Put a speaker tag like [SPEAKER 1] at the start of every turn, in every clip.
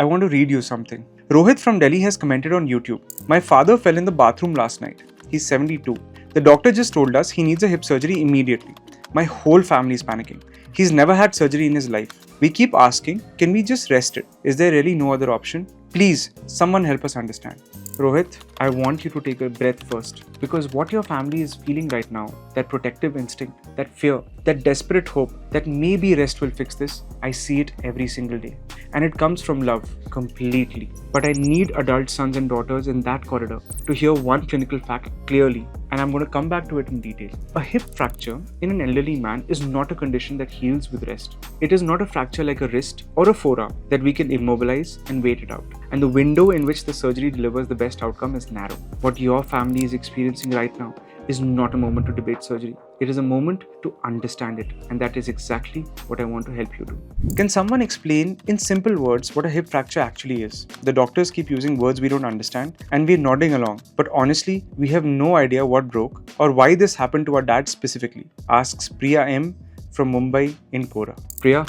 [SPEAKER 1] I want to read you something. Rohit from Delhi has commented on YouTube. My father fell in the bathroom last night. He's 72. The doctor just told us he needs a hip surgery immediately. My whole family is panicking. He's never had surgery in his life. We keep asking, can we just rest it? Is there really no other option? Please, someone help us understand. Rohit, I want you to take a breath first, because what your family is feeling right now, that protective instinct, that fear, that desperate hope that maybe rest will fix this, I see it every single day. And it comes from love, completely. But I need adult sons and daughters in that corridor to hear one clinical fact clearly, and I'm going to come back to it in detail. A hip fracture in an elderly man is not a condition that heals with rest. It is not a fracture like a wrist or a forearm that we can immobilize and wait it out. And the window in which the surgery delivers the best outcome is narrow. What your family is experiencing right now is not a moment to debate surgery. It is a moment to understand it, and that is exactly what I want to help you do. Can someone explain in simple words what a hip fracture actually is? The doctors keep using words we don't understand, and we're nodding along, but honestly, we have no idea what broke or why this happened to our dad specifically, asks Priya M from Mumbai in Kora. Priya,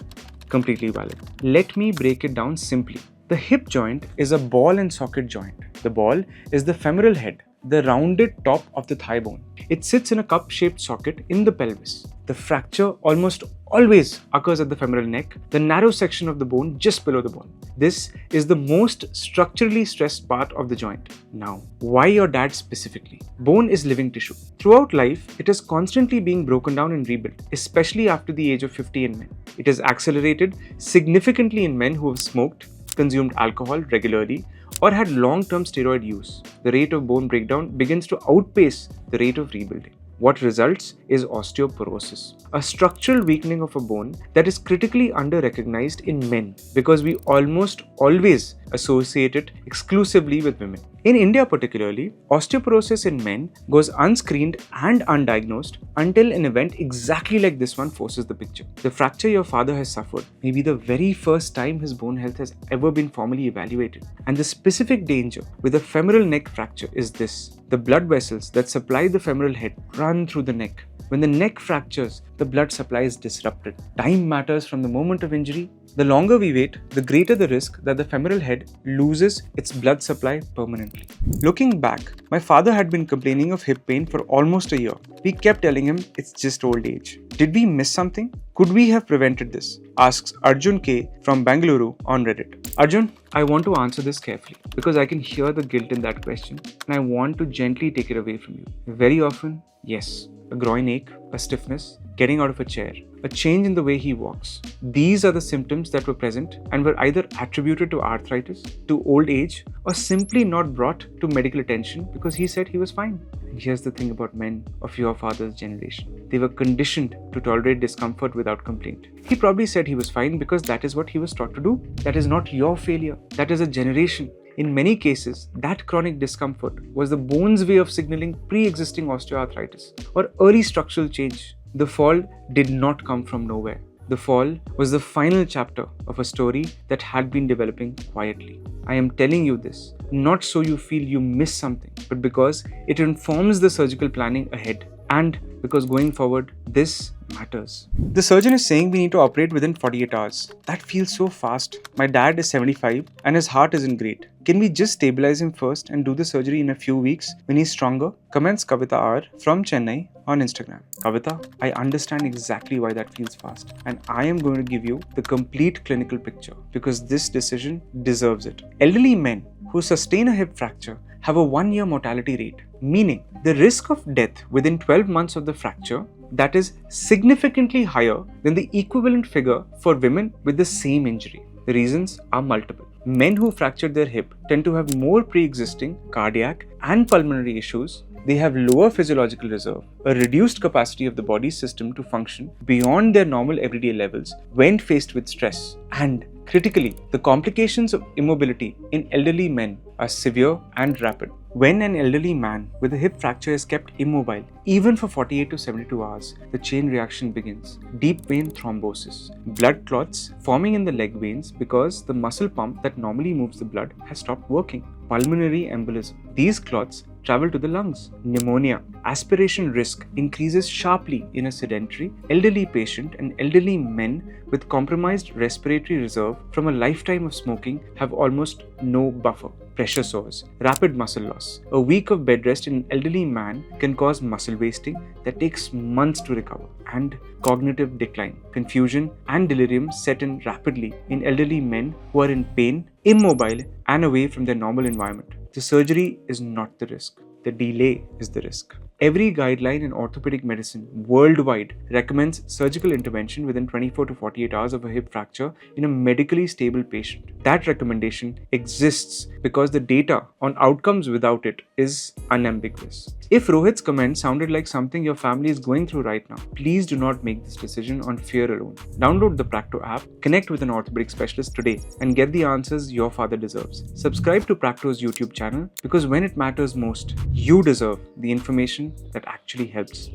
[SPEAKER 1] completely valid. Let me break it down simply. The hip joint is a ball and socket joint. The ball is the femoral head, the rounded top of the thigh bone. It sits in a cup-shaped socket in the pelvis. The fracture almost always occurs at the femoral neck, the narrow section of the bone just below the ball. This is the most structurally stressed part of the joint. Now, why your dad specifically? Bone is living tissue. Throughout life, it is constantly being broken down and rebuilt, especially after the age of 50 in men. It is accelerated significantly in men who have smoked, consumed alcohol regularly, or had long-term steroid use. The rate of bone breakdown begins to outpace the rate of rebuilding. What results is osteoporosis, a structural weakening of a bone that is critically under-recognized in men because we almost always associate it exclusively with women. In India particularly, osteoporosis in men goes unscreened and undiagnosed until an event exactly like this one forces the picture. The fracture your father has suffered may be the very first time his bone health has ever been formally evaluated. And the specific danger with a femoral neck fracture is this. The blood vessels that supply the femoral head run through the neck. When the neck fractures, the blood supply is disrupted. Time matters from the moment of injury. The longer we wait, the greater the risk that the femoral head loses its blood supply permanently. Looking back, my father had been complaining of hip pain for almost a year. We kept telling him it's just old age. Did we miss something? Could we have prevented this? Asks Arjun K from Bengaluru on Reddit. Arjun, I want to answer this carefully because I can hear the guilt in that question and I want to gently take it away from you. Very often, yes. A groin ache, a stiffness, getting out of a chair, a change in the way he walks. These are the symptoms that were present and were either attributed to arthritis, to old age, or simply not brought to medical attention because he said he was fine. And here's the thing about men of your father's generation. They were conditioned to tolerate discomfort without complaint. He probably said he was fine because that is what he was taught to do. That is not your failure. That is a generation. In many cases, that chronic discomfort was the bone's way of signaling pre-existing osteoarthritis or early structural change. The fall did not come from nowhere. The fall was the final chapter of a story that had been developing quietly. I am telling you this, not so you feel you missed something, but because it informs the surgical planning ahead and because going forward, this matters. The surgeon is saying we need to operate within 48 hours. That feels so fast. My dad is 75 and his heart isn't great. Can we just stabilize him first and do the surgery in a few weeks when he's stronger? Comments Kavita R from Chennai on Instagram. Kavita, I understand exactly why that feels fast, and I am going to give you the complete clinical picture because this decision deserves it. Elderly men who sustain a hip fracture have a 1-year mortality rate, meaning the risk of death within 12 months of the fracture that is significantly higher than the equivalent figure for women with the same injury. The reasons are multiple. Men who fractured their hip tend to have more pre-existing cardiac and pulmonary issues. They have lower physiological reserve, a reduced capacity of the body system to function beyond their normal everyday levels when faced with stress. And critically, the complications of immobility in elderly men are severe and rapid. When an elderly man with a hip fracture is kept immobile, even for 48 to 72 hours, the chain reaction begins. Deep vein thrombosis, blood clots forming in the leg veins because the muscle pump that normally moves the blood has stopped working. Pulmonary embolism. These clots travel to the lungs. Pneumonia. Aspiration risk increases sharply in a sedentary, elderly patient, and elderly men with compromised respiratory reserve from a lifetime of smoking have almost no buffer. Pressure sores. Rapid muscle loss. A week of bed rest in an elderly man can cause muscle wasting that takes months to recover, and cognitive decline. Confusion and delirium set in rapidly in elderly men who are in pain, immobile, and away from their normal environment. The surgery is not the risk. The delay is the risk. Every guideline in orthopedic medicine worldwide recommends surgical intervention within 24 to 48 hours of a hip fracture in a medically stable patient. That recommendation exists because the data on outcomes without it is unambiguous. If Rohit's comment sounded like something your family is going through right now, please do not make this decision on fear alone. Download the Practo app, connect with an orthopedic specialist today, and get the answers your father deserves. Subscribe to Practo's YouTube channel because when it matters most, you deserve the information that actually helps.